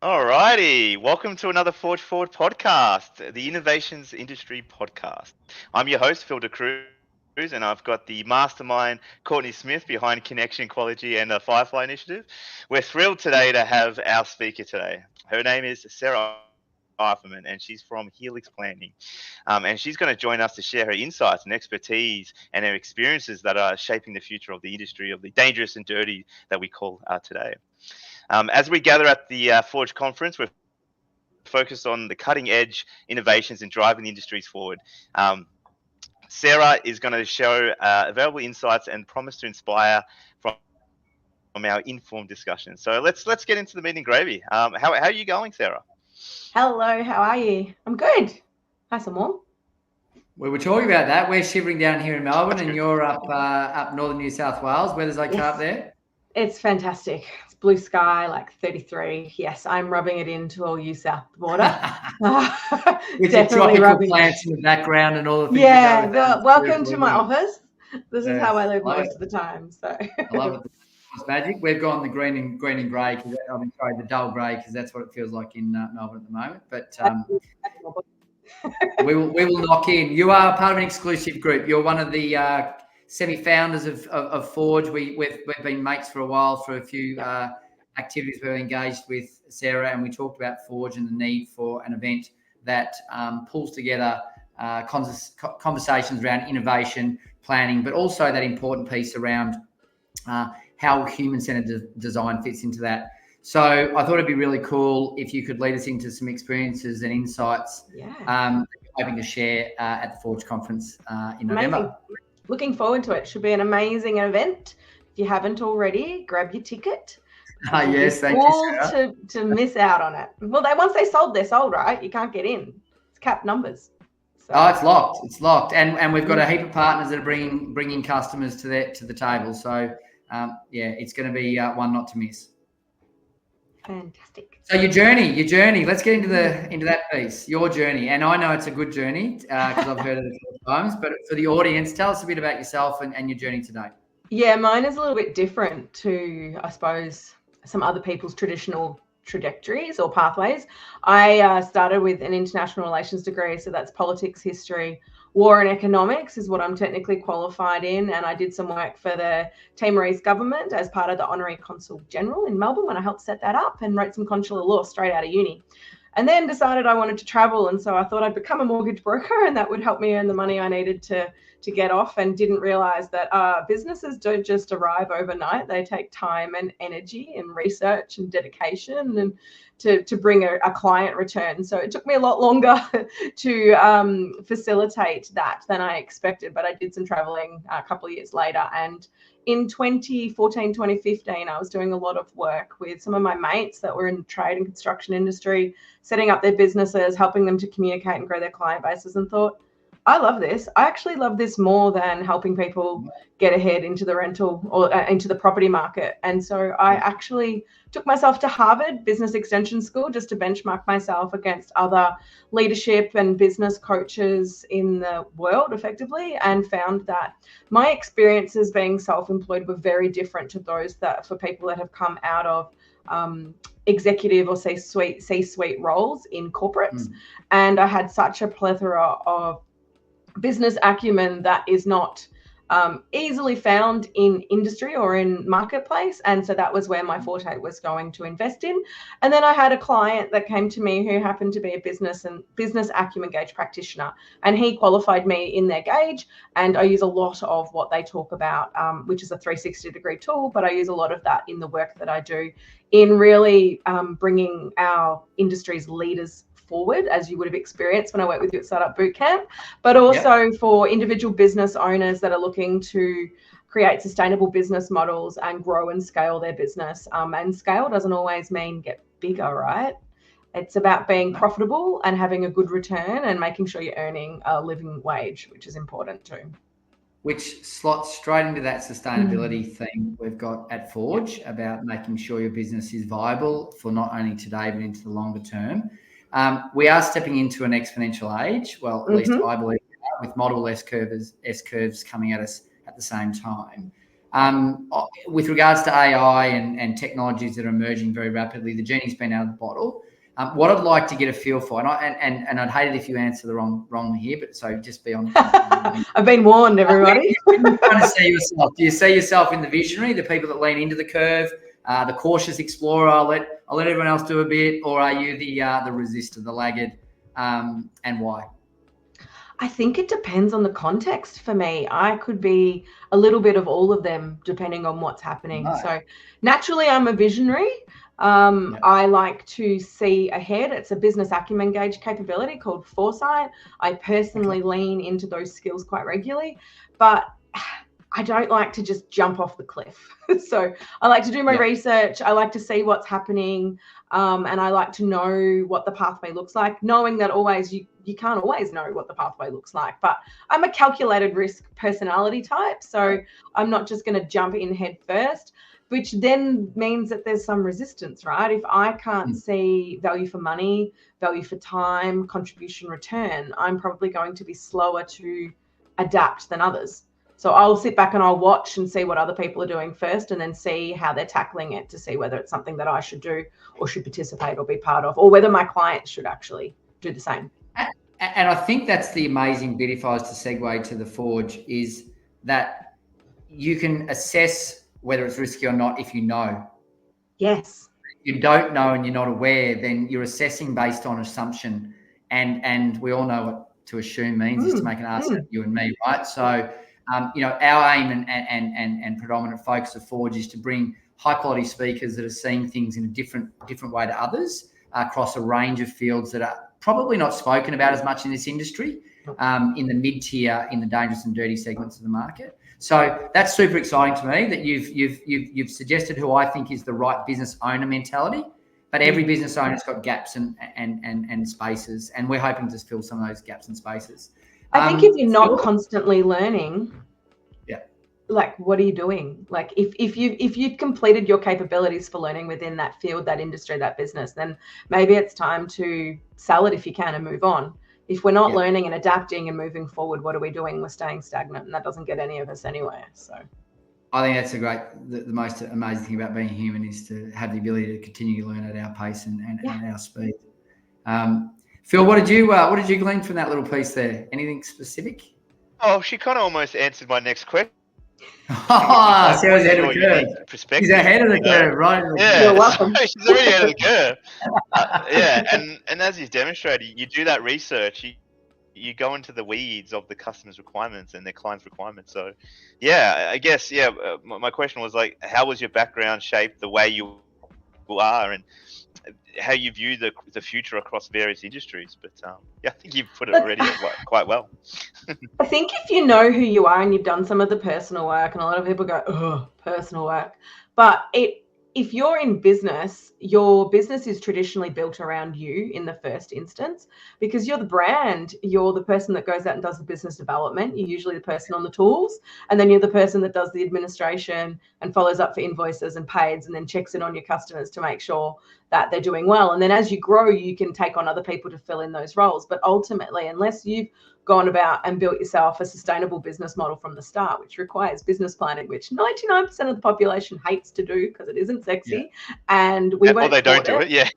Alrighty, welcome to another Forge Forward podcast, the Innovations Industry podcast. I'm your host, Phil DeCruz, and I've got the mastermind, Courtney Smith, behind Connection Ecology and the Firefly Initiative. We're thrilled today to have our speaker today. Her name is Sarah Eiferman, and she's from Helix Planning. And she's going to join us to share her insights and expertise and her experiences that are shaping the future of the industry, of the dangerous and dirty that we call today. As we gather at the Forge conference, we're focused on the cutting edge innovations and driving the industries forward. Um, Sarah is going to show available insights and promise to inspire from our informed discussion. So let's get into the meeting gravy. How are you going, Sarah? Hello, how are you? I'm good. Nice and warm. We were talking about that. We're shivering down here in That's Melbourne, good. and you're up northern New South Wales. Weather's okay up Yes, there. it's fantastic. It's blue sky, like 33. Yes, I'm rubbing it into all you south border. With your Definitely tropical rubbing. plants in the background and all the things that go Yeah, with that. It's welcome beautiful, to my isn't it? office. This is how Yes, I live I love it. most of the time. So I love it. It's magic. We've gone the green and grey. Sorry, the dull grey, because that's what it feels like in Melbourne at the moment. But we will knock in. You are part of an exclusive group. You're one of the semi-founders of Forge. We've been mates for a while through a few activities we're engaged with Sarah, and we talked about Forge and the need for an event that pulls together conversations around innovation planning, but also that important piece around how human-centered design fits into that. So I thought it'd be really cool if you could lead us into some experiences and insights yeah, that you're hoping to share at the Forge conference in amazing. November. Looking forward to it. Should be an amazing event. If you haven't already, grab your ticket. You'd Yes, be thank you, fooled Sarah. to miss out on it. Well, once they're sold, right? You can't get in. It's capped numbers. Oh, So it's locked. It's locked, and we've got a heap of partners that are bringing customers to the table. So it's going to be one not to miss. fantastic. So your journey. Let's get into that piece. Your journey, and I know it's a good journey because I've heard it a few times. But for the audience, tell us a bit about yourself and your journey today. Yeah, mine is a little bit different to, I suppose, some other people's traditional trajectories or pathways. I started with an international relations degree, so that's politics, history, war and economics is what I'm technically qualified in, and I did some work for the Timorese government as part of the Honorary Consul General in Melbourne when I helped set that up, and wrote some consular law straight out of uni. And then decided I wanted to travel, and so I thought I'd become a mortgage broker, and that would help me earn the money I needed to get off, and didn't realize that businesses don't just arrive overnight. They take time and energy and research and dedication and to bring a client return. So it took me a lot longer to facilitate that than I expected, but I did some traveling a couple of years later. And in 2014, 2015, I was doing a lot of work with some of my mates that were in the trade and construction industry, setting up their businesses, helping them to communicate and grow their client bases, and thought, I love this. I actually love this more than helping people get ahead into the rental or into the property market. And so I actually took myself to Harvard Business Extension School just to benchmark myself against other leadership and business coaches in the world effectively, and found that my experiences being self-employed were very different to those that for people that have come out of executive or C-suite roles in corporates. And I had such a plethora of business acumen that is not easily found in industry or in marketplace. And so that was where my forte was going to invest in. And then I had a client that came to me who happened to be a business acumen gauge practitioner, and he qualified me in their gauge. And I use a lot of what they talk about, which is a 360-degree tool, but I use a lot of that in the work that I do in really bringing our industry's leaders forward, as you would have experienced when I worked with you at Startup Bootcamp, but also for individual business owners that are looking to create sustainable business models and grow and scale their business. And scale doesn't always mean get bigger, right? It's about being profitable and having a good return and making sure you're earning a living wage, which is important too. Which slots straight into that sustainability theme we've got at Forge about making sure your business is viable for not only today but into the longer term. We are stepping into an exponential age. Well, at least I believe we are, with multiple S curves coming at us at the same time. With regards to AI and technologies that are emerging very rapidly, the genie's been out of the bottle. What I'd like to get a feel for, and I'd hate it if you answer the wrong here, but so just be honest. I've been warned, everybody. When you kind of see yourself, do you see yourself in the visionary, the people that lean into the curve, the cautious explorer? I'll let everyone else do a bit, or are you the resistor, the laggard, and why? I think it depends on the context for me. I could be a little bit of all of them depending on what's happening. Right. So naturally, I'm a visionary. I like to see ahead. It's a business acumen gauge capability called foresight. I personally lean into those skills quite regularly, but I don't like to just jump off the cliff. So I like to do my research. I like to see what's happening. And I like to know what the pathway looks like, knowing that always you can't always know what the pathway looks like. But I'm a calculated risk personality type. So I'm not just going to jump in head first, which then means that there's some resistance, right? If I can't see value for money, value for time, contribution return, I'm probably going to be slower to adapt than others. So I'll sit back and I'll watch and see what other people are doing first, and then see how they're tackling it to see whether it's something that I should do or should participate or be part of, or whether my clients should actually do the same. And I think that's the amazing bit, if I was to segue to the Forge, is that you can assess whether it's risky or not if you know. Yes. If you don't know and you're not aware, then you're assessing based on assumption. And we all know what to assume means is to make an ass out of you and me, right? So, our aim and predominant focus of Forge is to bring high quality speakers that are seeing things in a different way to others across a range of fields that are probably not spoken about as much in this industry, in the mid-tier, in the dangerous and dirty segments of the market. So that's super exciting to me that you've suggested who I think is the right business owner mentality. But every business owner's got gaps and spaces, and we're hoping to fill some of those gaps and spaces. I think if you're not constantly learning, like, what are you doing? Like, if you've completed your capabilities for learning within that field, that industry, that business, then maybe it's time to sell it if you can and move on. If we're not learning and adapting and moving forward, what are we doing? We're staying stagnant, and that doesn't get any of us anywhere. So I think that's the most amazing thing about being human is to have the ability to continue to learn at our pace and our speed. Phil, what did you glean from that little piece there? Anything specific? Oh, she kind of almost answered my next question. Oh, so he's ahead of the curve. He's ahead of the curve, right? Yeah, you're welcome. She's already ahead of the curve. And as he's demonstrated, you do that research. You go into the weeds of the customer's requirements and their client's requirements. So, I guess, my question was like, how was your background shaped the way you are, and how you view the future across various industries? But I think you've put it already quite well. I think if you know who you are and you've done some of the personal work, and a lot of people go, oh, personal work, but if you're in business, your business is traditionally built around you in the first instance, because you're the brand, you're the person that goes out and does the business development, you're usually the person on the tools, and then you're the person that does the administration and follows up for invoices and pays and then checks in on your customers to make sure that they're doing well. And then as you grow, you can take on other people to fill in those roles. But ultimately, unless you've gone about and built yourself a sustainable business model from the start, which requires business planning, which 99% of the population hates to do because it isn't sexy, and we won't. Or they don't do it,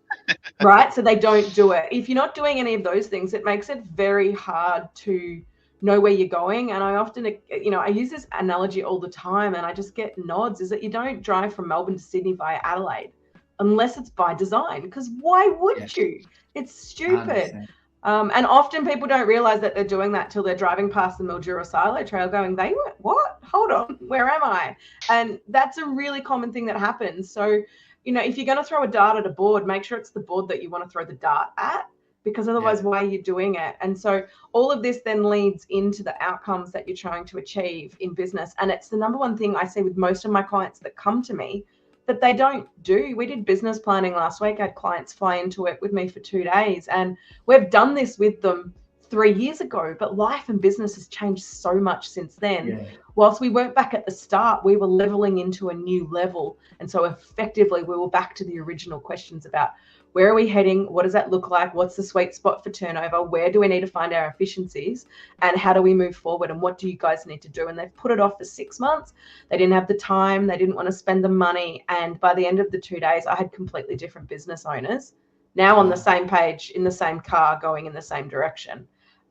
right? So they don't do it. If you're not doing any of those things, it makes it very hard to know where you're going. And I often, I use this analogy all the time, and I just get nods, is that you don't drive from Melbourne to Sydney via Adelaide unless it's by design, because why would you? It's stupid. And often people don't realize that they're doing that till they're driving past the Mildura Silo Trail going, they went, what? Hold on, where am I? And that's a really common thing that happens. So, if you're going to throw a dart at a board, make sure it's the board that you want to throw the dart at, because otherwise, why are you doing it? And so all of this then leads into the outcomes that you're trying to achieve in business. And it's the number one thing I see with most of my clients that come to me that they don't do. We did business planning last week. I had clients fly into it with me for 2 days, and we've done this with them 3 years ago, but life and business has changed so much since then. Yeah. Whilst we weren't back at the start, we were leveling into a new level. And so effectively, we were back to the original questions about where are we heading? What does that look like? What's the sweet spot for turnover? Where do we need to find our efficiencies? And how do we move forward? And what do you guys need to do? And they've put it off for 6 months. They didn't have the time. They didn't want to spend the money. And by the end of the 2 days, I had completely different business owners now on the same page, in the same car, going in the same direction.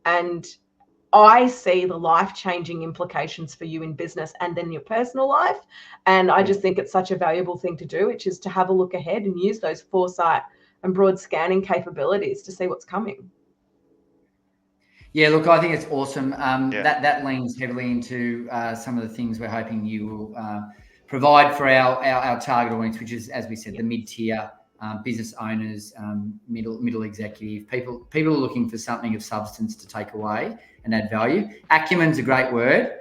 And I see the life-changing implications for you in business and then your personal life. And I just think it's such a valuable thing to do, which is to have a look ahead and use those foresight and broad scanning capabilities to see what's coming. Yeah, look, I think it's awesome. That leans heavily into some of the things we're hoping you will provide for our target audience, which is, as we said, the mid-tier business owners, middle executive, people are looking for something of substance to take away and add value. Acumen's a great word.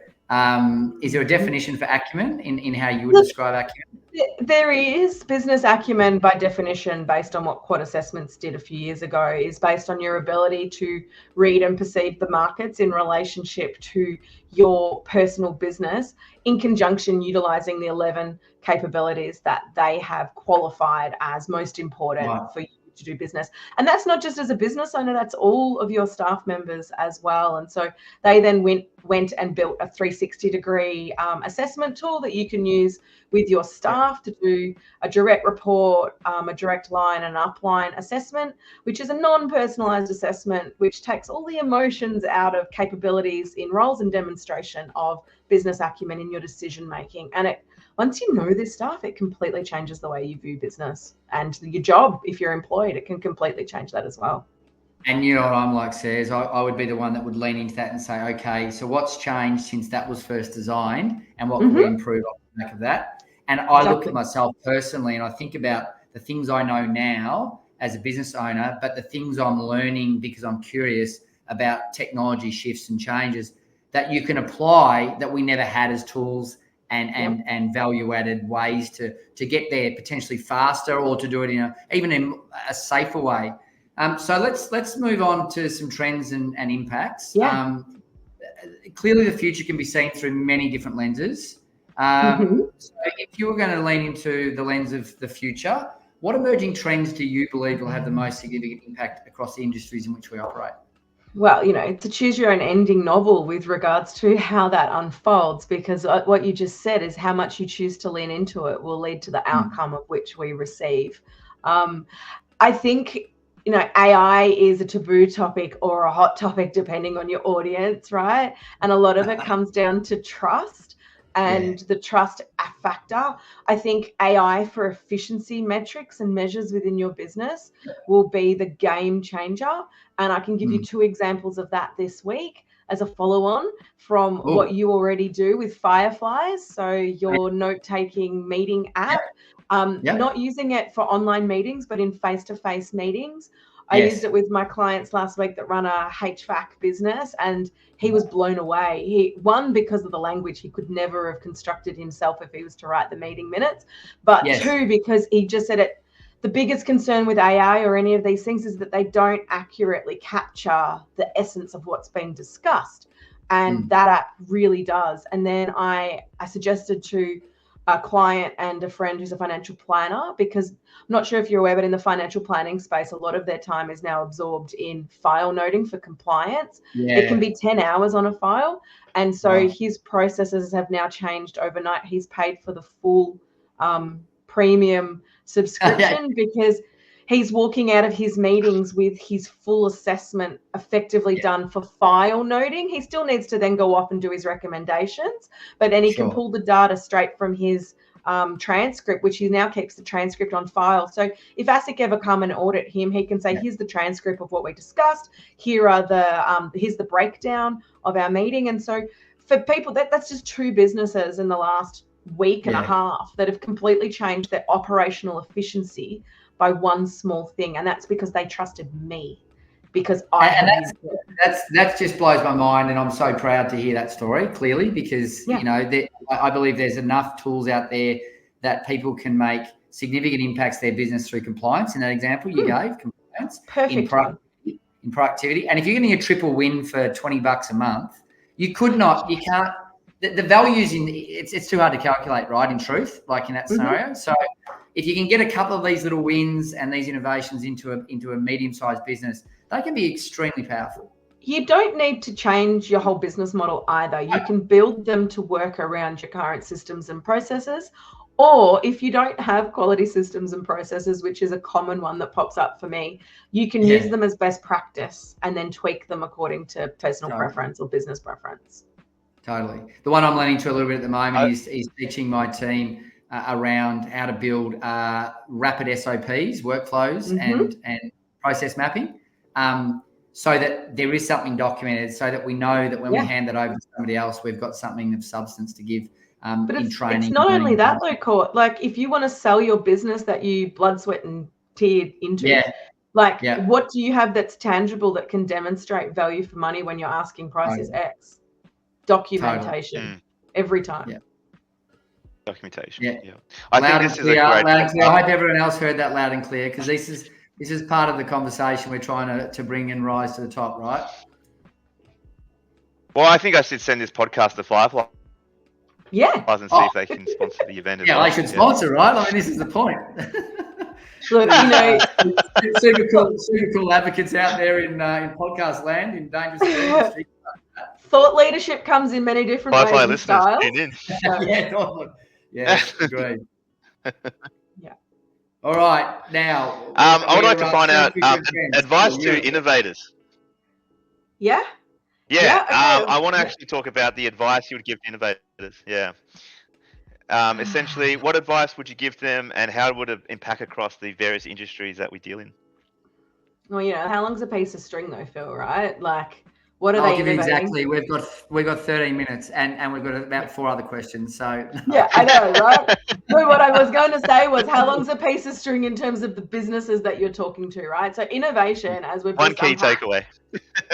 Is there a definition for acumen in how you would describe acumen? There is. Business acumen, by definition, based on what Quad Assessments did a few years ago, is based on your ability to read and perceive the markets in relationship to your personal business, in conjunction utilizing the 11 capabilities that they have qualified as most important for you to do business. And that's not just as a business owner, that's all of your staff members as well. And so they then went and built a 360-degree assessment tool that you can use with your staff to do a direct report, a direct line and upline assessment, which is a non-personalized assessment, which takes all the emotions out of capabilities in roles and demonstration of business acumen in your decision making. And once you know this stuff, it completely changes the way you view business and your job. If you're employed, it can completely change that as well. And you know what I'm like, Says, I would be the one that would lean into that and say, okay, so what's changed since that was first designed and what can we improve off the back of that? And I look at myself personally and I think about the things I know now as a business owner, but the things I'm learning because I'm curious about technology shifts and changes that you can apply that we never had as tools and value-added ways to get there potentially faster or to do it even in a safer way. So let's move on to some trends and impacts. Clearly, the future can be seen through many different lenses. So if you were going to lean into the lens of the future, what emerging trends do you believe will have the most significant impact across the industries in which we operate? Well, to choose your own ending novel with regards to how that unfolds, because what you just said is how much you choose to lean into it will lead to the outcome of which we receive. I think, AI is a taboo topic or a hot topic, depending on your audience, right? And a lot of it comes down to trust and the trust factor. I think AI for efficiency metrics and measures within your business will be the game changer. And I can give you 2 examples of that this week as a follow-on from what you already do with Fireflies. So your note-taking meeting app, not using it for online meetings, but in face-to-face meetings. I used it with my clients last week that run a HVAC business, and he was blown away. One, because of the language, he could never have constructed himself if he was to write the meeting minutes. But 2, because he just said it. The biggest concern with AI or any of these things is that they don't accurately capture the essence of what's being discussed. And that app really does. And then I suggested to a client and a friend who's a financial planner, because I'm not sure if you're aware, but in the financial planning space, a lot of their time is now absorbed in file noting for compliance. It can be 10 hours on a file. And so his processes have now changed overnight. He's paid for the full premium subscription because he's walking out of his meetings with his full assessment effectively done for file noting. He still needs to then go off and do his recommendations, but then he can pull the data straight from his transcript, which he now keeps the transcript on file. So if ASIC ever come and audit him, he can say, here's the transcript of what we discussed. Here are here's the breakdown of our meeting. And so for people, that's just 2 businesses in the last week and a half that have completely changed their operational efficiency by one small thing. And that's because they trusted me, because that just blows my mind. And I'm so proud to hear that story clearly, because, I believe there's enough tools out there that people can make significant impacts to their business through compliance. In that example you gave, compliance. Perfect. in productivity. And if you're getting a triple win for $20 a month, you can't, the values it's too hard to calculate, right? In truth, like in that scenario. So if you can get a couple of these little wins and these innovations into a medium-sized business, they can be extremely powerful. You don't need to change your whole business model either. You can build them to work around your current systems and processes. Or if you don't have quality systems and processes, which is a common one that pops up for me, you can use them as best practice and then tweak them according to personal preference or business preference. Totally. The one I'm learning to a little bit at the moment is teaching my team around how to build rapid SOPs, workflows, and process mapping, so that there is something documented, so that we know that when we hand that over to somebody else, we've got something of substance to give. But in training. It's not only that, though, Court. Like, if you want to sell your business that you blood, sweat, and tear into, what do you have that's tangible that can demonstrate value for money when you're asking price is X? Documentation every time. Yeah. Documentation. Yeah. I think this is a great. Loud and clear. I hope everyone else heard that loud and clear, because this is part of the conversation we're trying to bring and rise to the top, right? Well, I think I should send this podcast to Firefly. Yeah. And see if they can sponsor the event as well. Yeah, they should sponsor, right? I mean, this is the point. Look, super cool advocates out there in podcast land, in dangerous areas. Thought leadership comes in many different ways and styles. Yeah, agreed. Yeah. All right, now I would like to find out advice to innovators. Yeah. Yeah, I want to actually talk about the advice you would give to innovators. Yeah. Essentially, what advice would you give them, and how would it impact across the various industries that we deal in? Well, how long's a piece of string, though, Phil? Right? Like, what are they innovating? Exactly. We've got 13 minutes, and we've got about 4 other questions. So yeah, I know, right? No, what I was going to say was, how long's a piece of string in terms of the businesses that you're talking to, right? So innovation, as we've one key takeaway.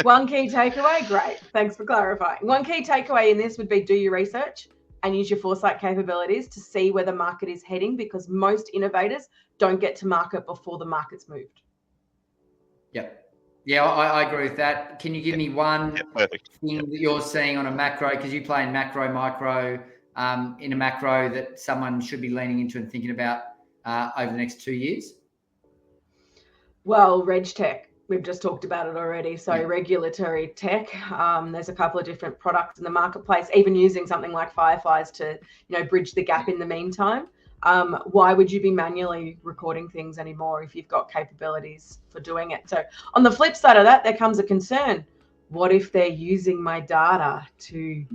One key takeaway, great. Thanks for clarifying. One key takeaway in this would be, do your research and use your foresight capabilities to see where the market is heading, because most innovators don't get to market before the market's moved. Yep. Yeah, I agree with that. Can you give me one thing that you're seeing on a macro, because you play in macro, micro, in a macro that someone should be leaning into and thinking about over the next 2 years? Well, reg tech. We've just talked about it already. So regulatory tech, there's a couple of different products in the marketplace, even using something like Fireflies to, bridge the gap in the meantime. Why would you be manually recording things anymore if you've got capabilities for doing it? So on the flip side of that, there comes a concern. What if they're using my data to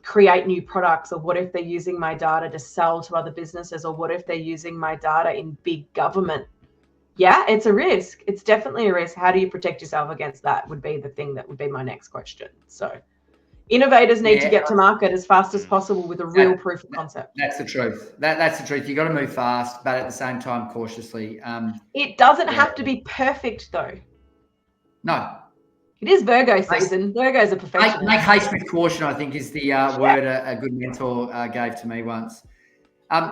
create new products? Or what if they're using my data to sell to other businesses? Or what if they're using my data in big government? Yeah, it's a risk. It's definitely a risk. How do you protect yourself against that would be the thing that would be my next question. So innovators need to get to market as fast as possible with a real proof of concept. That's the truth. That's the truth. You've got to move fast, but at the same time, cautiously. It doesn't have to be perfect, though. No. It is Virgo season. Virgo's a perfectionist. Make haste with caution, I think, is the word a good mentor gave to me once.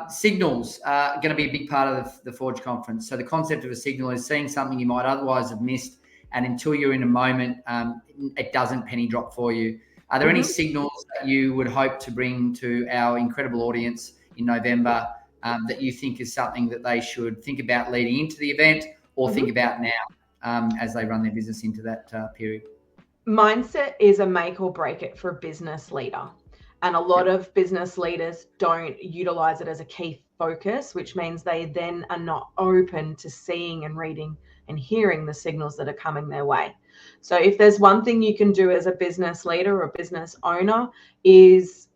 Signals are going to be a big part of the Forge conference. So the concept of a signal is seeing something you might otherwise have missed, and until you're in a moment, it doesn't penny drop for you. Are there any signals that you would hope to bring to our incredible audience in November that you think is something that they should think about leading into the event, or think about now as they run their business into that period? Mindset is a make or break it for a business leader. And a lot of business leaders don't utilize it as a key focus, which means they then are not open to seeing and reading and hearing the signals that are coming their way. So if there's one thing you can do as a business leader or business owner, is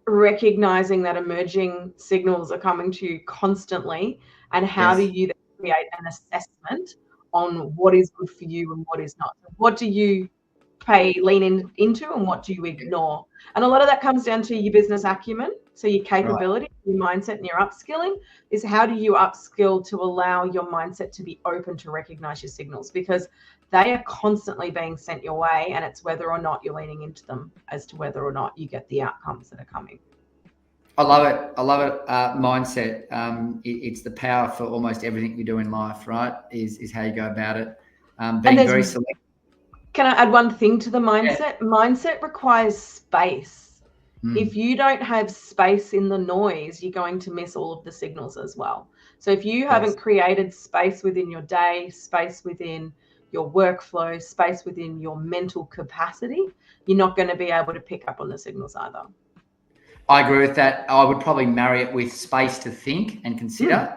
recognizing that emerging signals are coming to you constantly, and how do you then create an assessment on what is good for you and what is not. What do you lean into and what do you ignore? And a lot of that comes down to your business acumen. So your capability, your mindset, and your upskilling is, how do you upskill to allow your mindset to be open to recognize your signals, because they are constantly being sent your way, and it's whether or not you're leaning into them as to whether or not you get the outcomes that are coming. I love it. Mindset. It's the power for almost everything we do in life, right? Is how you go about it. being very selective. Can I add one thing to the mindset? Yeah. Mindset requires space. If you don't have space in the noise, you're going to miss all of the signals as well. So if you haven't created space within your day, space within your workflow, space within your mental capacity, you're not going to be able to pick up on the signals either. I agree with that. I would probably marry it with space to think and consider.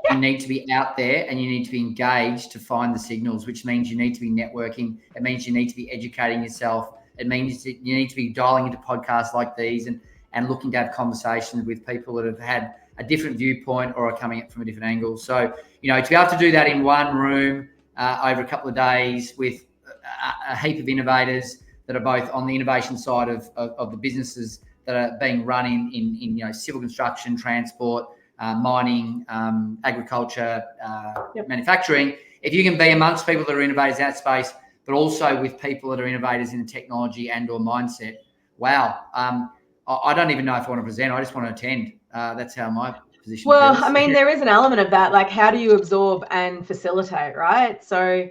You need to be out there and you need to be engaged to find the signals, which means you need to be networking. It means you need to be educating yourself. It means that you need to be dialing into podcasts like these and looking to have conversations with people that have had a different viewpoint or are coming at it from a different angle. So, you know, to be able to do that in one room over a couple of days with a heap of innovators that are both on the innovation side of the businesses that are being run in you know, civil construction, transport, mining, agriculture, manufacturing. If you can be amongst people that are innovators in that space, but also with people that are innovators in the technology and or mindset, wow. I don't even know if I want to present. I just want to attend. That's how my position feels. I mean, there is an element of that. Like, how do you absorb and facilitate, right? So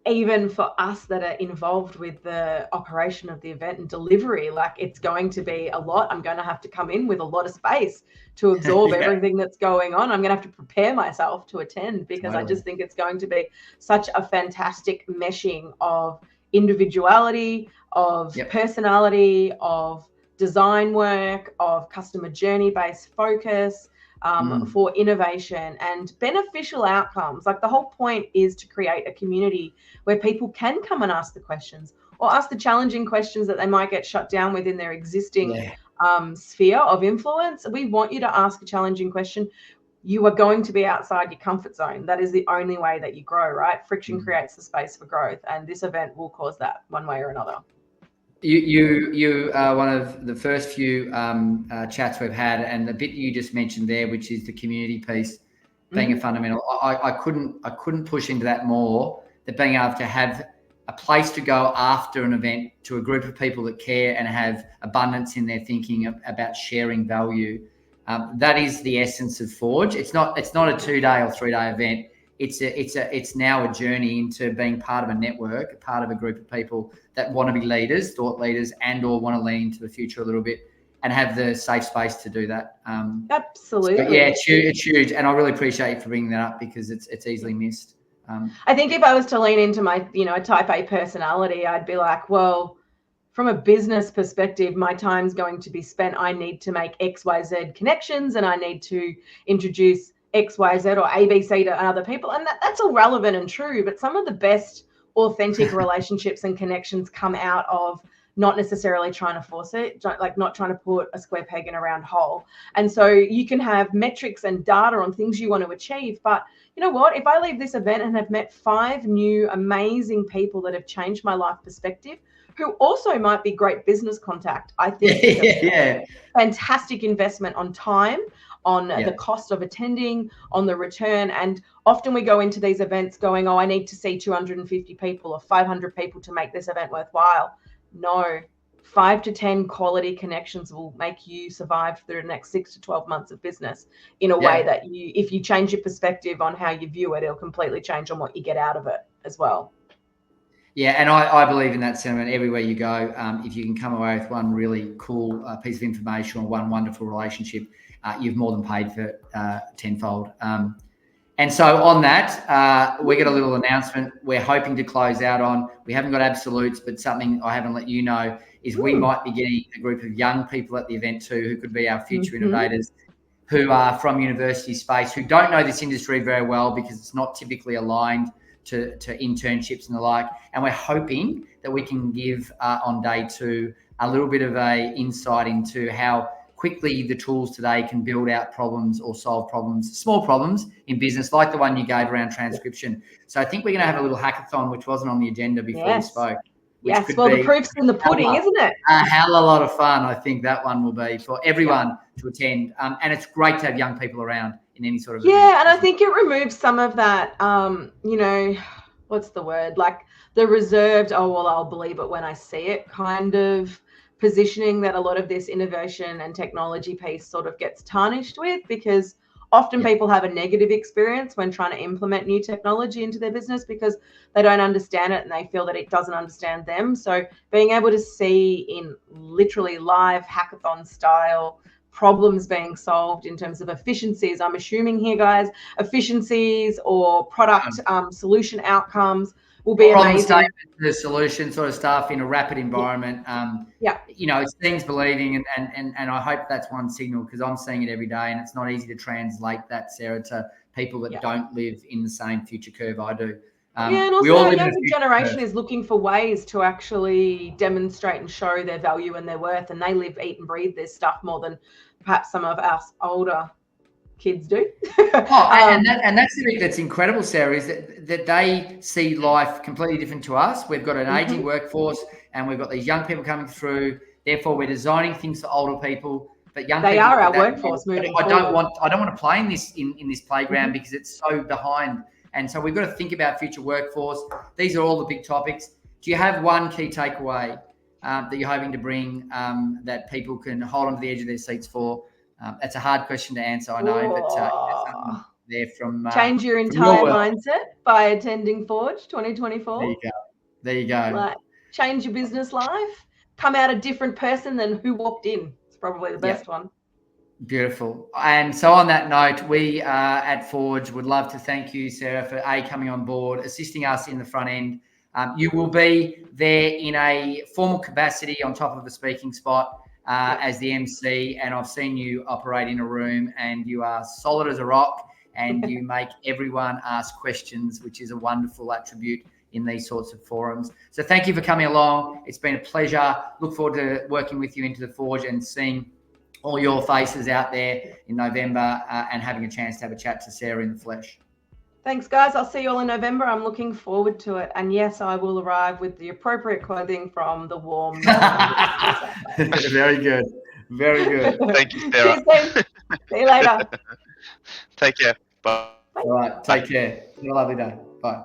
even for us that are involved with the operation of the event and delivery, like, it's going to be a lot. I'm going to have to come in with a lot of space to absorb everything that's going on. I'm going to have to prepare myself to attend because I just think it's going to be such a fantastic meshing of individuality, of personality, of design work, of customer journey-based focus, for innovation and beneficial outcomes. Like, the whole point is to create a community where people can come and ask the questions or ask the challenging questions that they might get shut down within their existing sphere of influence. We want you to ask a challenging question. You are going to be outside your comfort zone. That is the only way that you grow, right? Friction creates the space for growth, and this event will cause that one way or another. You are one of the first few chats we've had, and the bit you just mentioned there, which is the community piece, being a fundamental. I couldn't push into that more. That being able to have a place to go after an event to a group of people that care and have abundance in their thinking about sharing value. That is the essence of Forge. It's not a 2-day or 3-day event. It's now a journey into being part of a network, part of a group of people that want to be leaders, thought leaders, and or want to lean into the future a little bit and have the safe space to do that. Absolutely. So yeah, it's huge, and I really appreciate you for bringing that up because it's easily missed. I think if I was to lean into my, you know, type A personality, I'd be like, well, from a business perspective, my time's going to be spent. I need to make XYZ connections and I need to introduce XYZ or ABC to other people. And that's all relevant and true. But some of the best authentic relationships and connections come out of not necessarily trying to force it, like not trying to put a square peg in a round hole. And so you can have metrics and data on things you want to achieve. But you know what? If I leave this event and have met 5 new amazing people that have changed my life perspective, who also might be great business contact, I think it's a fantastic investment on time, on the cost of attending, on the return. And often we go into these events going, oh, I need to see 250 people or 500 people to make this event worthwhile. No, 5 to 10 quality connections will make you survive through the next 6 to 12 months of business in a way that if you change your perspective on how you view it, it'll completely change on what you get out of it as well. Yeah, and I believe in that sentiment. Everywhere you go, if you can come away with one really cool piece of information or one wonderful relationship, you've more than paid for tenfold. And so on that, we get a little announcement we're hoping to close out on. We haven't got absolutes, but something I haven't let you know is we might be getting a group of young people at the event too, who could be our future innovators, who are from university space, who don't know this industry very well because it's not typically aligned to internships and the like. And we're hoping that we can give on day 2 a little bit of a insight into how quickly the tools today can build out problems or solve problems, small problems in business, like the one you gave around transcription. So I think we're going to have a little hackathon, which wasn't on the agenda before we spoke. Yes, well, the proof's in the pudding, isn't it? A hell of a lot of fun. I think that one will be for everyone to attend. And it's great to have young people around in any sort of event. And I think it removes some of that, you know, what's the word? Like the reserved, oh, well, I'll believe it when I see it kind of positioning that a lot of this innovation and technology piece sort of gets tarnished with, because Often Yeah. people have a negative experience when trying to implement new technology into their business because they don't understand it and they feel that it doesn't understand them. So being able to see in literally live hackathon style problems being solved in terms of efficiencies, I'm assuming here, guys, efficiencies or product solution outcomes will be problem amazing. statement, the solution sort of stuff in a rapid environment. Yeah. You know, it's things believing, and I hope that's one signal, because I'm seeing it every day, and it's not easy to translate that, Sarah, to people that don't live in the same future curve I do. And we also all our live in a younger future generation curve. is looking for ways to actually demonstrate and show their value and their worth, and they live, eat and breathe this stuff more than perhaps some of us older kids do. And that's the thing that's incredible, Sarah, is that they see life completely different to us. We've got an aging workforce, and we've got these young people coming through. Therefore, we're designing things for older people, but young they people. are our workforce moving I don't forward. want to play in this playground because it's so behind. And so we've got to think about future workforce. These are all the big topics. Do you have one key takeaway that you're hoping to bring that people can hold onto the edge of their seats for? That's a hard question to answer, I know, but there from change your from entire world. mindset by attending Forge 2024. There you go. There you go. Like, change your business life. Come out a different person than who walked in. It's probably the best one. Beautiful. And so on that note, we at Forge would love to thank you, Sarah, for coming on board, assisting us in the front end. You will be there in a formal capacity on top of the speaking spot as the MC, and I've seen you operate in a room, and you are solid as a rock, and you make everyone ask questions, which is a wonderful attribute in these sorts of forums. So thank you for coming along. It's been a pleasure. Look forward to working with you into the Forge and seeing all your faces out there in November and having a chance to have a chat to Sarah in the flesh. Thanks, guys. I'll see you all in November. I'm looking forward to it. And yes, I will arrive with the appropriate clothing from the warm. Very good. Very good. Thank you, Sarah. Cheers, team. See you later. Take care. Bye. All right. Take care. Have a lovely day. Bye.